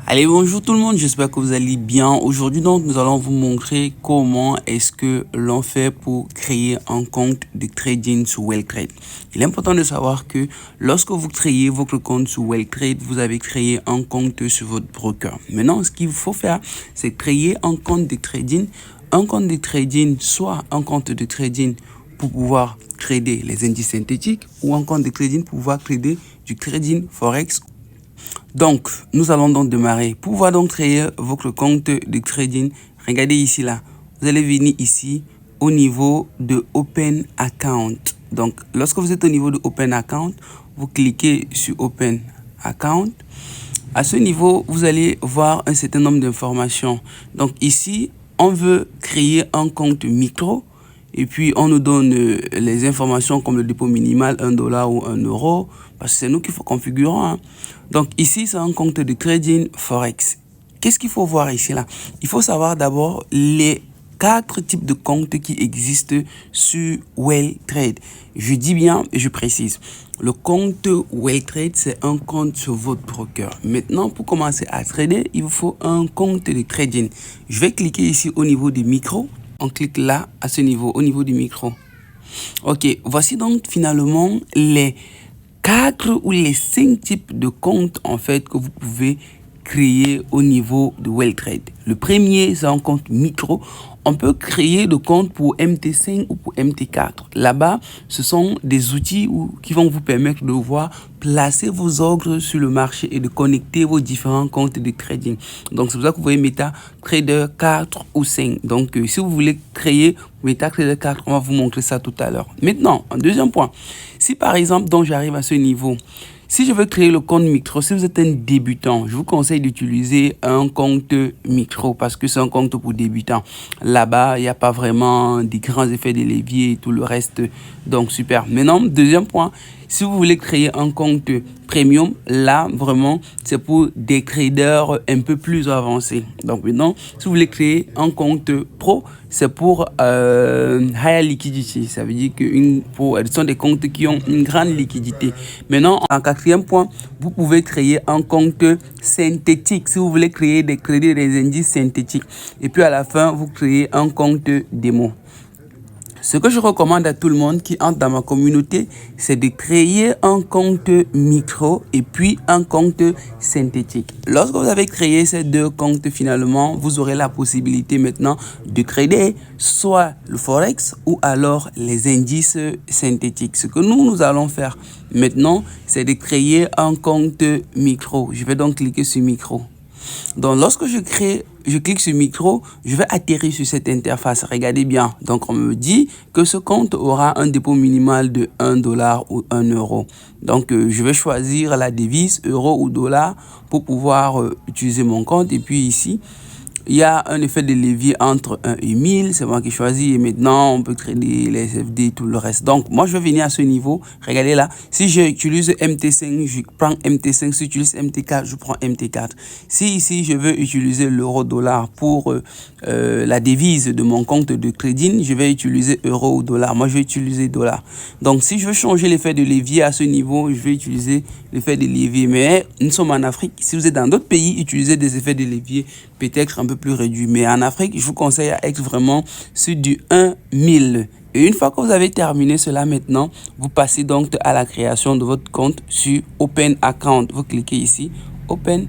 Allez, bonjour tout le monde, j'espère que vous allez bien. Aujourd'hui donc, nous allons vous montrer comment est-ce que l'on fait pour créer un compte de trading sur Welltrade. Il est important de savoir que lorsque vous créez votre compte sur Welltrade, vous avez créé un compte sur votre broker. Maintenant, ce qu'il faut faire, c'est créer un compte de trading. Un compte de trading, soit un compte de trading pour pouvoir trader les indices synthétiques ou un compte de trading pour pouvoir trader du trading forex. Donc, nous allons donc démarrer. Pour pouvoir donc créer votre compte de trading, regardez ici là. Vous allez venir ici au niveau de Open Account. Donc, lorsque vous êtes au niveau de Open Account, vous cliquez sur Open Account. À ce niveau, vous allez voir un certain nombre d'informations. Donc ici, on veut créer un compte micro. Et puis, on nous donne les informations comme le dépôt minimal, $1 ou €, parce que c'est nous qui configurons. Hein. Donc, ici, c'est un compte de trading Forex. Qu'est-ce qu'il faut voir ici là? Il faut savoir d'abord les 4 types de comptes qui existent sur Welltrade. Je dis bien et je précise. Le compte Welltrade, c'est un compte sur votre broker. Maintenant, pour commencer à trader, il vous faut un compte de trading. Je vais cliquer ici au niveau des micros. On clique là, à ce niveau, au niveau du micro. Ok, voici donc finalement les 4 ou les 5 types de comptes en fait que vous pouvez créer au niveau de Welltrade. Le premier, c'est un compte micro. On peut créer de compte pour MT5 ou pour MT4. Là-bas, ce sont des outils qui vont vous permettre de voir placer vos ordres sur le marché et de connecter vos différents comptes de trading. Donc, c'est pour ça que vous voyez MetaTrader 4 ou 5. Donc, si vous voulez créer MetaTrader 4, on va vous montrer ça tout à l'heure. Maintenant, un deuxième point. Si par exemple, donc j'arrive à ce niveau, si je veux créer le compte micro, si vous êtes un débutant, je vous conseille d'utiliser un compte micro parce que c'est un compte pour débutants. Là-bas, il n'y a pas vraiment des grands effets de levier et tout le reste. Donc, super. Maintenant, deuxième point, si vous voulez créer un compte premium, là, vraiment, c'est pour des traders un peu plus avancés. Donc, maintenant, si vous voulez créer un compte pro, c'est pour high liquidity. Ça veut dire que ce sont des comptes qui ont une grande liquidité. Maintenant, en quatrième point, vous pouvez créer un compte synthétique. Si vous voulez créer des crédits des indices synthétiques. Et puis, à la fin, vous créez un compte démo. Ce que je recommande à tout le monde qui entre dans ma communauté, c'est de créer un compte micro et puis un compte synthétique. Lorsque vous avez créé ces deux comptes, finalement, vous aurez la possibilité maintenant de trader soit le Forex ou alors les indices synthétiques. Ce que nous allons faire maintenant, c'est de créer un compte micro. Je vais donc cliquer sur micro. Donc, lorsque je clique sur micro, je vais atterrir sur cette interface. Regardez bien. Donc, on me dit que ce compte aura un dépôt minimal de $1 ou €1. Donc, je vais choisir la devise euro ou dollar pour pouvoir utiliser mon compte. Et puis ici, il y a un effet de levier entre 1 et 1000. C'est moi qui choisis. Et maintenant, on peut trader les FD, tout le reste. Donc, moi, je vais venir à ce niveau. Regardez là. Si j'utilise MT5, je prends MT5. Si j'utilise MT4, je prends MT4. Si ici, je veux utiliser l'euro-dollar pour la devise de mon compte de trading, je vais utiliser euro ou dollar. Moi, je vais utiliser dollar. Donc, si je veux changer l'effet de levier à ce niveau, je vais utiliser l'effet de levier. Mais nous sommes en Afrique. Si vous êtes dans d'autres pays, utilisez des effets de levier peut-être un peu plus réduit. Mais en Afrique, je vous conseille à être vraiment sur du 1000. Et une fois que vous avez terminé cela maintenant, vous passez donc à la création de votre compte sur Open Account. Vous cliquez ici, Open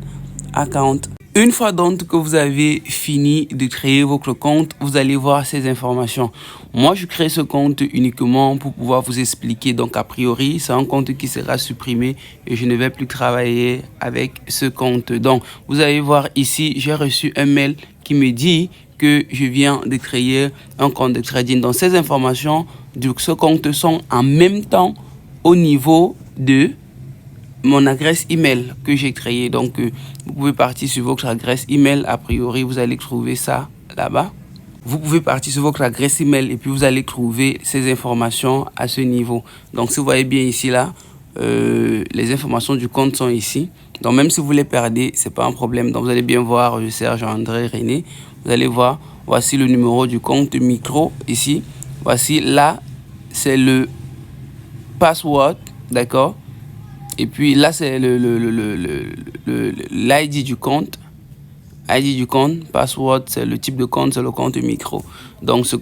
Account. Une fois donc que vous avez fini de créer votre compte, vous allez voir ces informations. Moi, je crée ce compte uniquement pour pouvoir vous expliquer. Donc, a priori, c'est un compte qui sera supprimé et je ne vais plus travailler avec ce compte. Donc, vous allez voir ici, j'ai reçu un mail qui me dit que je viens de créer un compte de trading. Donc, ces informations de ce compte sont en même temps au niveau de mon adresse email que j'ai créée. Donc, vous pouvez partir sur votre adresse email. A priori, vous allez trouver ça là-bas. Vous pouvez partir sur votre adresse email et puis vous allez trouver ces informations à ce niveau. Donc, si vous voyez bien ici, là, les informations du compte sont ici. Donc, même si vous les perdez, c'est pas un problème. Donc, vous allez bien voir Serge, André, René. Vous allez voir, voici le numéro du compte micro ici. Voici là, c'est le password, d'accord? Et puis là, c'est l'ID du compte. ID du compte, password, c'est le type de compte, c'est le compte micro. Donc, ce